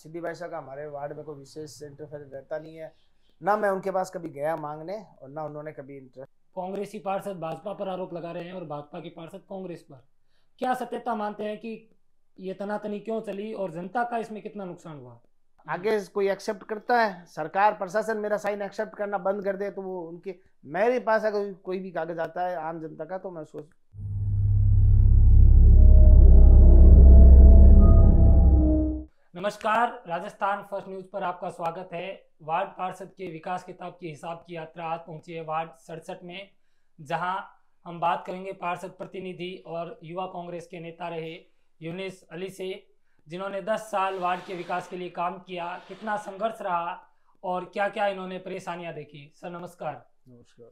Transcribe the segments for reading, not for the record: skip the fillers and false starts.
सिद्धि भाई साहब का हमारे वार्ड में कोई विशेष इंटरफेयर रहता नहीं है, ना मैं उनके पास कभी गया मांगने और ना उन्होंने कभी इंटर। कांग्रेसी पार्षद भाजपा पर आरोप लगा रहे हैं और भाजपा के पार्षद कांग्रेस पर। क्या सत्यता मानते हैं कि ये तनातनी क्यों चली और जनता का इसमें कितना नुकसान हुआ? आगे कोई एक्सेप्ट करता है, सरकार प्रशासन मेरा साइन एक्सेप्ट करना बंद कर दे तो वो उनके, मेरे पास अगर कोई भी कागज आता है आम जनता का तो मैं सोच। नमस्कार, राजस्थान फर्स्ट न्यूज पर आपका स्वागत है। वार्ड पार्षद के विकास किताब के हिसाब की यात्रा आज पहुंची है वार्ड 67 में, जहां हम बात करेंगे पार्षद प्रतिनिधि और युवा कांग्रेस के नेता रहे यूनिस अली से, जिन्होंने 10 साल वार्ड के विकास के लिए काम किया। कितना संघर्ष रहा और क्या क्या इन्होंने परेशानियां देखी। सर नमस्कार। नमस्कार।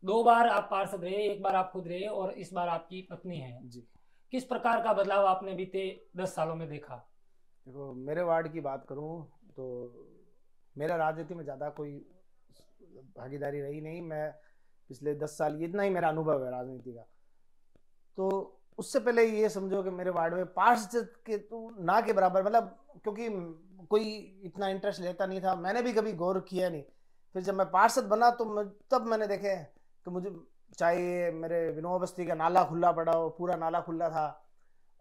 2 बार आप पार्षद रहे, एक बार आप खुद रहे और इस बार आपकी पत्नी है जी। किस प्रकार का बदलाव आपने बीते 10 सालों में देखा? देखो, मेरे वार्ड की बात करूं तो मेरा राजनीति में ज़्यादा कोई भागीदारी रही नहीं। मैं पिछले 10 साल, इतना ही मेरा अनुभव है राजनीति का। तो उससे पहले ये समझो कि मेरे वार्ड में पार्षद के तो ना के बराबर, मतलब क्योंकि कोई इतना इंटरेस्ट लेता नहीं था, मैंने भी कभी गौर किया नहीं। फिर जब मैं पार्षद बना तो तब मैंने देखे कि मुझे चाहे मेरे विनोबा बस्ती का नाला खुला पड़ा हो, पूरा नाला खुला था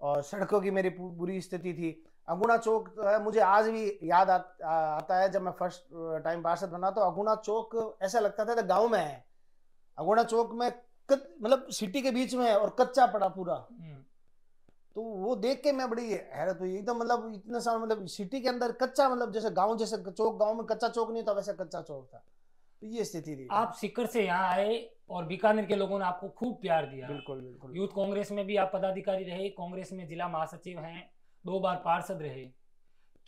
और सड़कों की मेरी बुरी स्थिति थी। अगुणा चौक है, मुझे आज भी याद आता है जब मैं फर्स्ट टाइम पार्षद बना तो अगुणा चौक ऐसा लगता था कि गांव में है। अगुणा चौक में मतलब सिटी के बीच में है और कच्चा पड़ा पूरा। तो वो देख के मैं बड़ी हैरत हुई एकदम, मतलब इतने साल, मतलब सिटी के अंदर कच्चा, मतलब जैसे गांव, जैसे चौक गांव में कच्चा चौक नहीं था वैसा कच्चा चौक था। तो ये स्थिति थी। आप सीकर से यहाँ आए और बीकानेर के लोगों ने आपको खूब प्यार दिया। बिल्कुल बिल्कुल। यूथ कांग्रेस में भी आप पदाधिकारी रहे, कांग्रेस में जिला महासचिव हैं, 2 बार पार्षद रहे।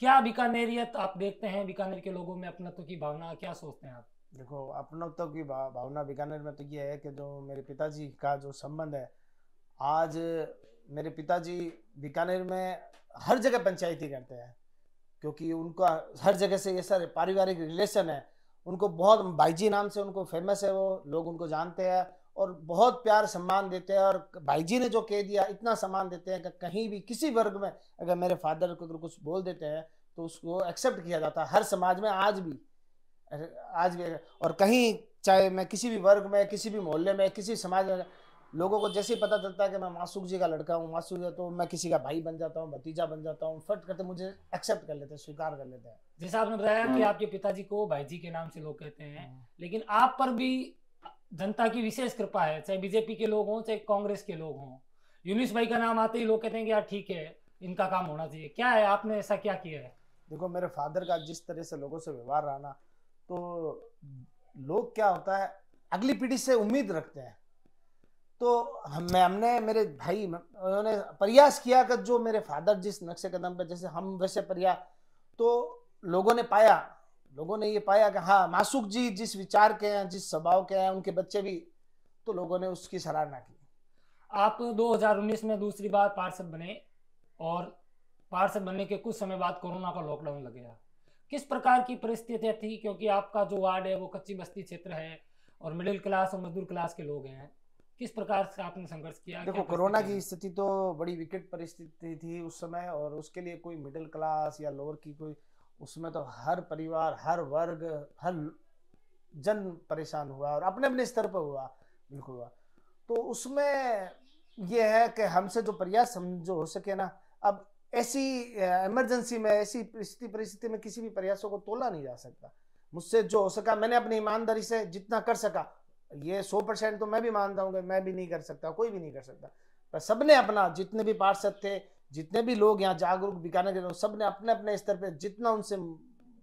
क्या बीकानेरियत आप देखते हैं बीकानेर के लोगों में, अपनत्व की भावना, क्या सोचते हैं आप? देखो, अपनत्व की भावना बीकानेर में तो ये है कि जो मेरे पिताजी का जो संबंध है, आज मेरे पिताजी बीकानेर में हर जगह पंचायती करते हैं, क्योंकि उनका हर जगह से ये सारे पारिवारिक रिलेशन है। उनको बहुत भाईजी नाम से उनको फेमस है, वो लोग उनको जानते हैं और बहुत प्यार सम्मान देते हैं। और भाईजी ने जो कह दिया इतना सम्मान देते हैं कि कहीं भी किसी वर्ग में अगर मेरे फादर को कुछ बोल देते हैं तो उसको एक्सेप्ट किया जाता है हर समाज में, आज भी। और कहीं चाहे मैं किसी भी वर्ग में, किसी भी मोहल्ले में, किसी समाज में, लोगों को जैसे ही पता चलता है कि मैं मासूक जी का लड़का हूँ, मासूक है, तो मैं किसी का भाई बन जाता हूँ, भतीजा बन जाता हूँ, फट करते मुझे एक्सेप्ट कर लेते हैं, स्वीकार कर लेते हैं। जैसा आपने बताया कि आपके पिताजी को भाईजी के नाम से लोग कहते हैं, लेकिन आप पर भी जनता की विशेष कृपा है, चाहे बीजेपी के लोग हों चाहे कांग्रेस के लोग हों। यूनिस भाई का नाम आते ही लोग कहते हैं कि यार ठीक है, इनका काम होना चाहिए। क्या है, आपने ऐसा क्या किया है? देखो, मेरे फादर का जिस तरह से लोगों से व्यवहार रहा ना, तो लोग क्या होता है अगली पीढ़ी से उम्मीद रखते हैं। तो हमने मेरे भाई उन्होंने प्रयास किया कि जो मेरे फादर जिस नक्शे कदम पे जैसे हम वैसे प्रयास, तो लोगों ने ये पाया कि हाँ, मासूक जी जिस विचार के हैं, जिस स्वभाव के हैं, उनके बच्चे भी, तो लोगों ने उसकी सराहना की। आप 2019 में दूसरी बार पार्षद बने और पार्षद बनने के कुछ समय बाद कोरोना का लॉकडाउन लग गया। किस प्रकार की परिस्थितियां थी, क्योंकि आपका जो वार्ड है वो कच्ची बस्ती क्षेत्र है और मिडिल क्लास और मजदूर क्लास के लोग हैं, किस प्रकार से आपने संघर्ष किया? देखो, कोरोना की स्थिति तो बड़ी विकट परिस्थिति थी उस समय, और उसके लिए कोई मिडिल क्लास या लोअर की कोई, उसमें तो हर परिवार, हर वर्ग, हर जन परेशान हुआ और अपने अपने स्तर पर हुआ, बिल्कुल हुआ। तो उसमें यह है कि हमसे जो प्रयास समझो हो सके ना, अब ऐसी इमरजेंसी में, ऐसी परिस्थिति में किसी भी प्रयासों को तोला नहीं जा सकता। मुझसे जो हो सका मैंने अपनी ईमानदारी से जितना कर सका, ये 100% तो मैं भी मानता हूँ कि मैं भी नहीं कर सकता, कोई भी नहीं कर सकता, पर सबने अपना, जितने भी पार्षद थे, जितने भी लोग यहाँ जागरूक बीकानेर के लोग, सबने अपने अपने स्तर पे जितना उनसे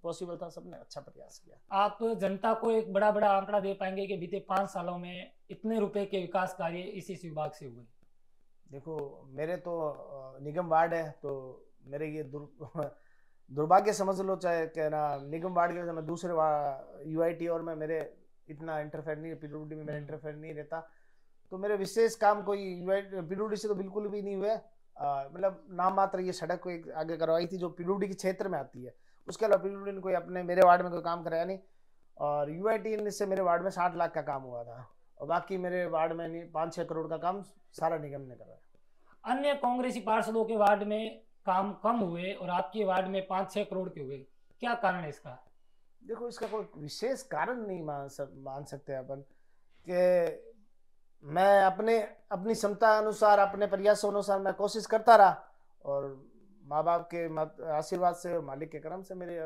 पॉसिबल था सबने अच्छा प्रयास किया। आप जनता को एक बड़ा आंकड़ा दे पाएंगे कि बीते 5 सालों में इतने रुपए के विकास कार्य इस विभाग से हुए? देखो, मेरे तो निगम वार्ड है, तो मेरे ये दुर्भाग्य समझ लो, चाहे कहना निगम वार्ड के, मैं दूसरे यूआईटी और में मेरे इतना इंटरफेयर नहीं, पीडब्ल्यूडी में मेरा इंटरफेयर नहीं रहता। तो मेरे विशेष काम कोई पीडब्ल्यूडी से तो बिल्कुल भी नहीं हुए। मतलब नाम मात्र ये सड़क को एक आगे करवाई थी जो पीडब्ल्यूडी के क्षेत्र में आती है, उसके अलावा पीडब्ल्यूडी ने कोई अपने मेरे वार्ड में कोई काम कराया नहीं। और यूआईटी से मेरे वार्ड में 60 लाख का काम हुआ था, और बाकी मेरे वार्ड में 5-6 करोड़ का काम सारा निगम ने कराया। अन्य कांग्रेसी पार्षदों के वार्ड में काम कम हुए और आपके वार्ड में 5-6 करोड़ के हुए, क्या कारण है इसका? देखो, इसका कोई विशेष कारण नहीं मान सकते अपन कि मैं अपने अपनी क्षमता अनुसार, अपने प्रयासों अनुसार मैं कोशिश करता रहा, और माँ बाप के आशीर्वाद से, मालिक के करम से मेरे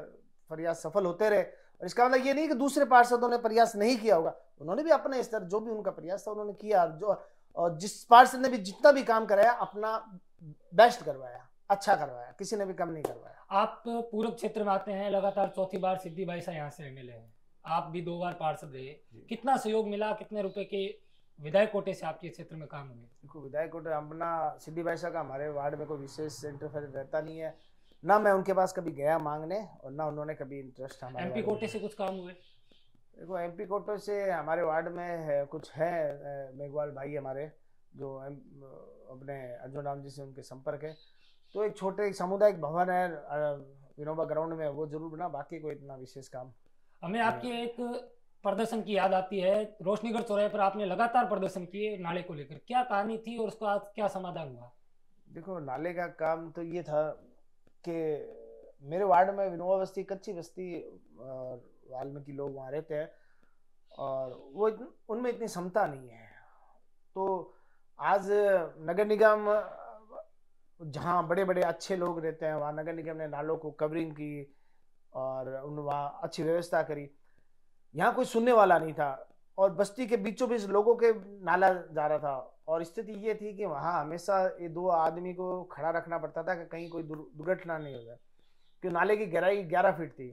प्रयास सफल होते रहे। और इसका मतलब ये नहीं कि दूसरे पार्षदों ने प्रयास नहीं किया होगा, उन्होंने भी अपने स्तर, जो भी उनका प्रयास था उन्होंने किया। और जिस पार्षद ने भी जितना भी काम कराया, अपना बेस्ट करवाया, अच्छा करवाया, किसी ने भी कम नहीं करवाया। आप पूर्व क्षेत्र में आते हैं, लगातार चौथी बार सिद्धि भाई साहब यहाँ से एमएलए हैं, आप भी 2 बार पार्षद रहे, कितना सहयोग मिला, कितने रुपए के विधायक कोटे से आपके क्षेत्र में काम हुए? देखो, विधायक कोटे अपना सिद्धि भाई साहब का हमारे वार्ड में कोई विशेष इंटरफेरेंस रहता नहीं है, ना मैं उनके पास कभी गया मांगने, और ना उन्होंने कभी इंटरेस्ट हमारे। एमपी कोटे से कुछ काम हुए? देखो, एमपी कोटे से हमारे वार्ड में है, कुछ है, मेघवाल भाई हमारे, जो अपने अर्जुन राम जी से उनके संपर्क है, तो एक छोटे सामुदायिक भवन है विनोबा ग्राउंड में, वो जरूर बना, बाकी कोई इतना विशेष काम। हमें आपके एक प्रदर्शन की याद आती है, रोशनीगढ़ चौराहे पर आपने लगातार प्रदर्शन किए नाले को लेकर, क्या कहानी थी और उसका आज क्या समाधान हुआ? देखो, नाले का काम तो ये था कि मेरे वार्ड में विनोबा बस्ती कच्ची बस्ती, और वाल्मीकि लोग वहाँ रहते हैं, और वो उनमें इतनी क्षमता नहीं है। तो आज नगर निगम, जहाँ बड़े बड़े अच्छे लोग रहते हैं, वहाँ नगर निगम ने नालों को कवरिंग की और उन वहाँ अच्छी व्यवस्था करी। यहाँ कोई सुनने वाला नहीं था, और बस्ती के बीचों बीच लोगों के नाला जा रहा था, और स्थिति ये थी कि वहाँ हमेशा ये 2 आदमी को खड़ा रखना पड़ता था कि कहीं कोई दुर्घटना नहीं हो जाए, क्योंकि नाले की गहराई 11 फीट थी।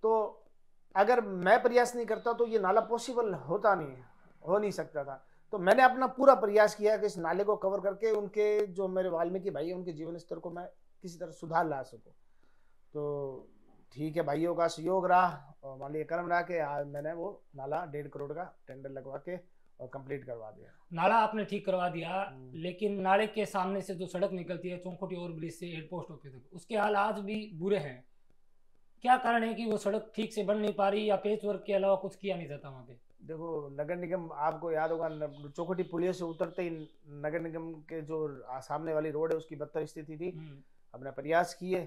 तो अगर मैं प्रयास नहीं करता तो ये नाला पॉसिबल हो नहीं सकता था। तो मैंने अपना पूरा प्रयास किया कि इस नाले को कवर करके उनके, जो मेरे वाल्मीकि भाई हैं, उनके जीवन स्तर को मैं किसी तरह सुधार ला सकूं। तो ठीक है, भाइयों का सहयोग रहा और मालिक करम रहा कि आज मैंने वो नाला 1.5 करोड़ का टेंडर लगवा के और कंप्लीट करवा दिया। नाला आपने ठीक करवा दिया, लेकिन नाले के सामने से जो सड़क निकलती है चौखोटी ओवर ब्रिज से एयरपोर्ट ऑफिस तक, उसके हाल आज भी बुरे हैं। क्या कारण है कि वो सड़क ठीक से बन नहीं पा रही, या पेच वर्क के अलावा कुछ किया नहीं जाता वहाँ पे? देखो, नगर निगम, आपको याद होगा, चौखोटी पुलिया से उतरते ही नगर निगम के जो सामने वाली रोड है उसकी बदतर स्थिति थी। हमने प्रयास किए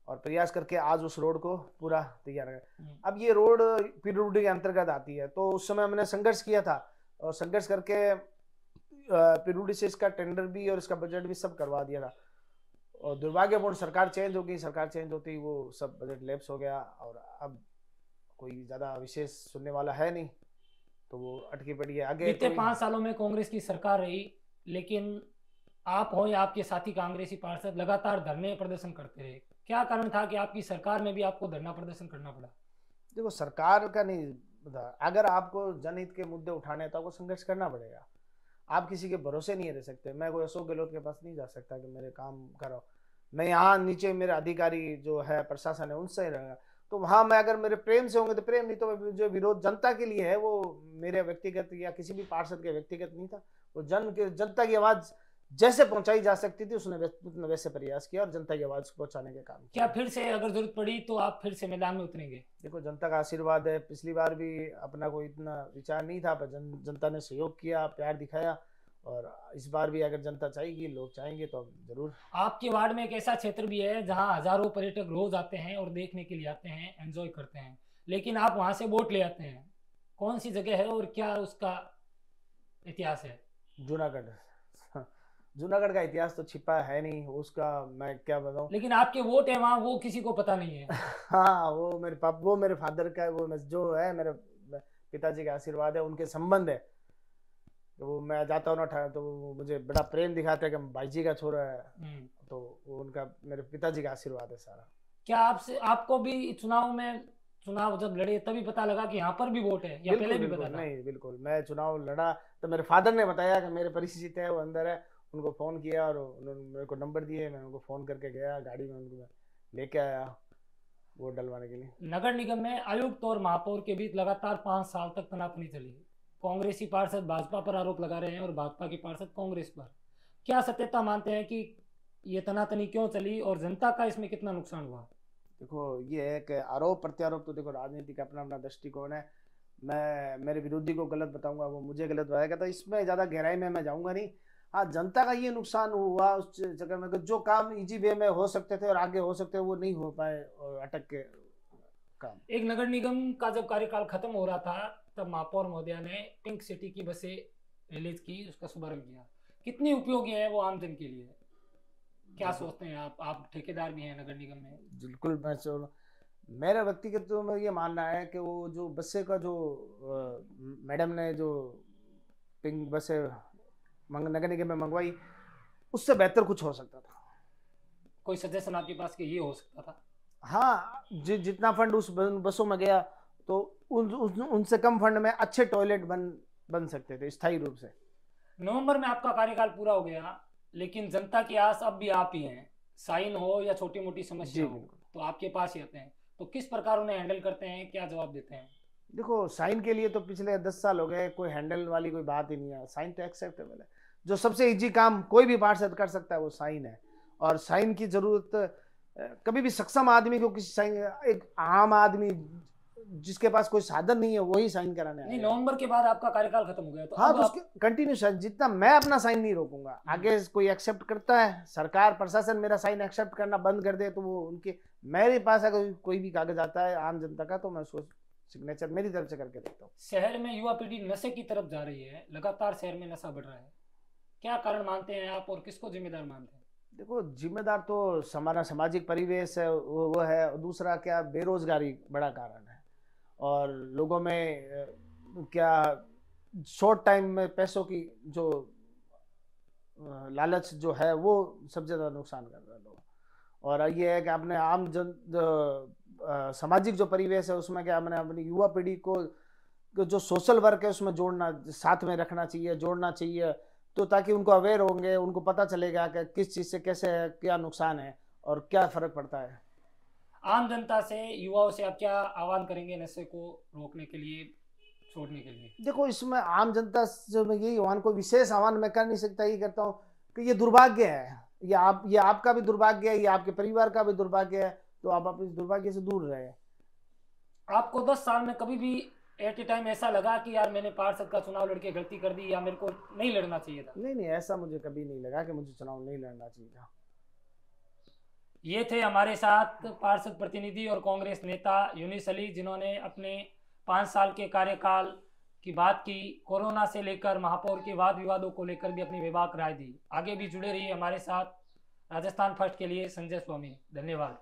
और प्रयास करके आज उस रोड को पूरा तैयार है। अब ये रोड पीडब्ल्यूडी के अंतर्गत आती है, तो उस समय हमने संघर्ष किया था, और संघर्ष करके पीडब्ल्यूडी से इसका टेंडर भी और इसका बजट भी सब करवा दिया था। और दुर्भाग्यपूर्ण सरकार चेंज हो गई, सरकार चेंज होती वो सब बजट लैप्स हो गया, और अब कोई ज्यादा विशेष सुनने वाला है नहीं, तो वो अटकी पड़ी है। आगे बीते 5 सालों में कांग्रेस की सरकार रही, लेकिन आप हो या आपके साथी कांग्रेसी पार्षद लगातार धरने प्रदर्शन करते रहे, क्या कारण था कि आपकी सरकार में भी आपको धरना प्रदर्शन करना पड़ा? देखो, सरकार का नहीं, अगर आपको जनहित के मुद्दे उठाने तो आपको संघर्ष करना पड़ेगा। आप किसी के भरोसे नहीं रह सकते। मैं कोई अशोक गहलोत के पास नहीं जा सकता कि मेरे काम करो। मैं यहाँ नीचे मेरे अधिकारी जो है, प्रशासन है, उनसे रहेगा। तो वहाँ मैं, अगर मेरे प्रेम से होंगे तो प्रेम, नहीं तो जो विरोध जनता के लिए है वो मेरे व्यक्तिगत या किसी भी पार्षद के व्यक्तिगत नहीं था। वो जनता की आवाज जैसे पहुंचाई जा सकती थी उसने वैसे प्रयास किया और जनता की आवाज पहुंचाने के काम किया। क्या फिर से अगर जरूरत पड़ी तो आप फिर से मैदान में उतरेंगे? देखो, जनता का आशीर्वाद है। पिछली बार भी अपना कोई इतना विचार नहीं था, पर जनता ने सहयोग किया, प्यार दिखाया, और इस बार भी अगर जनता चाहेगी, लोग चाहेंगे तो जरूर। आपके वार्ड में एक ऐसा क्षेत्र भी है जहां हजारों पर्यटक रोज आते हैं और देखने के लिए आते हैं, एंजॉय करते हैं, लेकिन आप वहां से वोट ले आते हैं। कौन सी जगह है और क्या उसका इतिहास है? जूनागढ़। जूनागढ़ का इतिहास तो छिपा है नहीं, उसका मैं क्या बताऊं। लेकिन आपके वोट है वहां, वो किसी को पता नहीं है। हाँ, वो मेरे फादर का, वो जो है मेरे पिताजी का आशीर्वाद है, उनके संबंध है। तो वो मैं जाता हूँ ना, तो वो मुझे बड़ा प्रेम दिखाते हैं कि भाई जी का छोरा है, तो वो उनका, मेरे पिताजी का आशीर्वाद है सारा। क्या आपको भी चुनाव जब लड़े तभी पता लगा कि यहाँ पर भी वोट है, या पहले भी पता था? नहीं, बिल्कुल। मैं चुनाव लड़ा तो मेरे फादर ने बताया कि मेरे परिचित है, वो अंदर है, उनको फोन किया और उन्होंने मेरे को नंबर दिए, मैं उनको फोन करके गया, गाड़ी में उनको लेके आया वोट डलवाने के लिए। नगर निगम में आयुक्त और महापौर के बीच लगातार 5 साल तक तनातनी चली। कांग्रेसी पार्षद भाजपा पर आरोप लगा रहे हैं और भाजपा के पार्षद कांग्रेस पर। क्या सत्यता मानते हैं कि ये तनातनी क्यों चली और जनता का इसमें कितना नुकसान हुआ? देखो, ये है कि आरोप प्रत्यारोप तो देखो राजनीति का अपना अपना दृष्टिकोण है। मैं मेरे विरोधी को गलत बताऊंगा, वो मुझे गलत बताएगा, तो इसमें ज़्यादा गहराई में मैं जाऊंगा नहीं। हाँ, जनता का ये नुकसान हुआ उस जगह में कि जो काम इजी वे में हो सकते थे और आगे हो सकते थे वो नहीं हो पाए और अटक के काम। एक नगर निगम का जब कार्यकाल खत्म हो रहा था तब महापौर महोदया ने पिंक सिटी की बसें रिलीज की, उसका शुभारंभ किया। कितनी उपयोगी है वो आमजन के लिए, क्या सोचते हैं आप ठेकेदार भी हैं नगर निगम में? बिल्कुल, मेरा व्यक्तिगत तो मैं ये मानना है कि वो जो बसें का जो मैडम ने जो पिंक बसें नगर निगम में मंगवाई, उससे बेहतर कुछ हो सकता था। कोई सजेशन आपके पास कि ये हो सकता था? हाँ, जितना फंड उस बसों में गया तो उनसे कम फंड में अच्छे टॉयलेट बन सकते थे स्थायी रूप से। नवंबर में आपका कार्यकाल पूरा हो गया, लेकिन जनता की आस अब भी आप ही हैं। साइन हो या छोटी मोटी समस्या हो तो आपके पास ही आते हैं, तो किस प्रकार उन्हें हैंडल करते हैं, क्या जवाब देते हैं? देखो, साइन के लिए तो पिछले 10 साल हो गए, कोई हैंडल वाली कोई बात ही नहीं है। साइन तो एक्सेप्टेबल है। जो सबसे इजी काम कोई भी पार्षद कर सकता है वो साइन है। और साइन की जरूरत कभी भी सक्षम आदमी को किसी साइन, एक आम आदमी जिसके पास कोई साधन नहीं है वही साइन कराने नहीं, नवंबर के बाद आपका कार्यकाल खत्म हो गया तो हाँ, तो उसके कंटिन्यू साइन, जितना मैं अपना साइन नहीं रोकूंगा, आगे कोई एक्सेप्ट करता है, सरकार प्रशासन मेरा साइन एक्सेप्ट करना बंद कर दे तो वो उनके, मेरे पास अगर कोई भी कागज आता है आम जनता का तो मैं उसको सिग्नेचर मेरी तरफ से करके देता हूँ। शहर में युवा पीढ़ी नशे की तरफ जा रही है, लगातार शहर में नशा बढ़ रहा है, क्या कारण मानते हैं आप और किसको जिम्मेदार मानते हैं? देखो, जिम्मेदार तो हमारा सामाजिक परिवेश है, वो है। दूसरा क्या, बेरोजगारी बड़ा कारण है। और लोगों में क्या शॉर्ट टाइम में पैसों की जो लालच जो है वो सबसे ज़्यादा नुकसान कर रहा है लोग। और ये है कि अपने आम सामाजिक जो परिवेश है उसमें क्या हमने अपनी युवा पीढ़ी को जो सोशल वर्क है उसमें जोड़ना, साथ में रखना चाहिए, जोड़ना चाहिए, तो ताकि उनको अवेयर होंगे, उनको पता चलेगा कि किस चीज़ से कैसे है, क्या नुकसान है और क्या फ़र्क पड़ता है। आम जनता से, युवाओं से आप क्या आह्वान करेंगे नशे को रोकने के लिए, छोड़ने के लिए? देखो, इसमें आम जनता से मैं यही आह्वान, कोई विशेष आह्वान मैं कर नहीं सकता, ये करता हूँ कि ये दुर्भाग्य है, ये आपका भी दुर्भाग्य है, ये आपके परिवार का भी दुर्भाग्य है, तो आप इस दुर्भाग्य से दूर रहे। आपको 10 साल में कभी भी एट ए टाइम ऐसा लगा कि यार मैंने पार्षद का चुनाव लड़के गलती कर दी या मेरे को नहीं लड़ना चाहिए था? नहीं, ऐसा मुझे कभी नहीं लगा कि मुझे चुनाव नहीं लड़ना चाहिए था। ये थे हमारे साथ पार्षद प्रतिनिधि और कांग्रेस नेता यूनिस अली, जिन्होंने अपने 5 साल के कार्यकाल की बात की, कोरोना से लेकर महापौर के वाद विवादों को लेकर भी अपनी बेबाक राय दी। आगे भी जुड़े रहिए हमारे साथ। राजस्थान फर्स्ट के लिए संजय स्वामी, धन्यवाद।